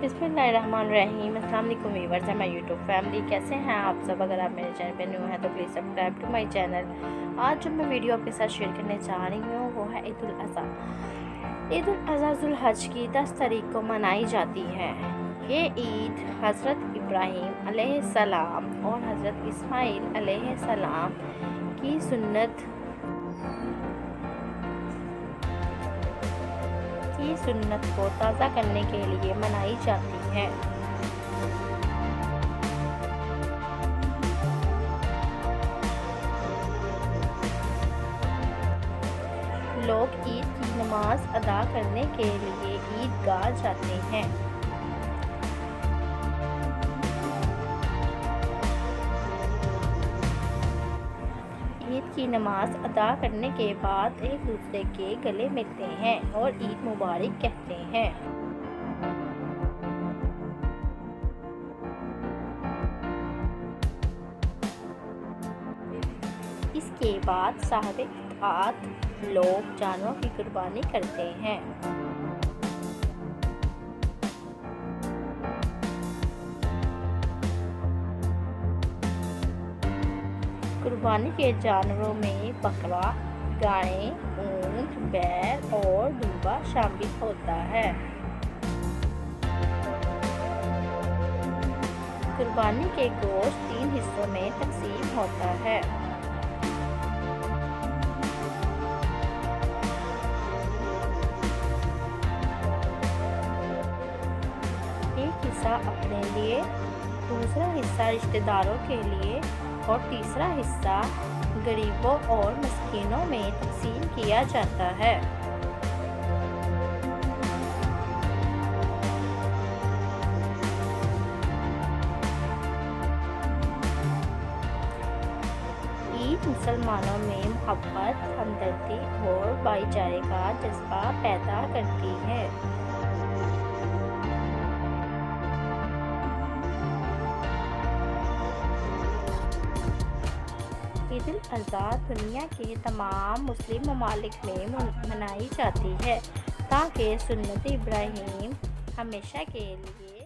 बिस्मिल्लाहिर्रहमानिर्रहीम। अस्सलाम वालेकुम व्यूअर्स, है मैं यूट्यूब फैमिली। कैसे हैं आप सब? अगर आप मेरे चैनल पे न्यू हैं तो please subscribe to my channel. आज जो मैं वीडियो आपके साथ शेयर करने जा रही हूँ वो है ईद उल अज़हा। ईद उल अज़हा ज़ुल हज की 10 तारीख को मनाई जाती है। ये ईद हज़रत इब्राहीम अलैहिस्सलाम और हज़रत इस्माईल अलैहिस्सलाम की सुन्नत को ताज़ा करने के लिए मनाई जाती है। लोग ईद की नमाज अदा करने के लिए ईदगाह जाते हैं। ईद की नमाज अदा करने के बाद एक दूसरे के गले मिलते हैं और ईद मुबारक कहते हैं। इसके बाद साहब इत्ताअत लोग जानवरों की कुर्बानी करते हैं। कुर्बानी के जानवरों में बकरा, गाय, ऊंट, बैल और दूबा शामिल होता है। कुर्बानी के गोश्त 3 हिस्सों में तकसीम होता है। एक हिस्सा अपने लिए, दूसरा हिस्सा रिश्तेदारों के लिए और तीसरा हिस्सा गरीबों और मिस्कीनों में तकसीम किया जाता है। ईद मुसलमानों में मोहब्बत, हमदर्दी और भाईचारे का जज्बा पैदा करती है। ईद उल अज़हा दुनिया के तमाम मुस्लिम ममालिक में मनाई जाती है ताकि सुन्नत इब्राहीम हमेशा के लिए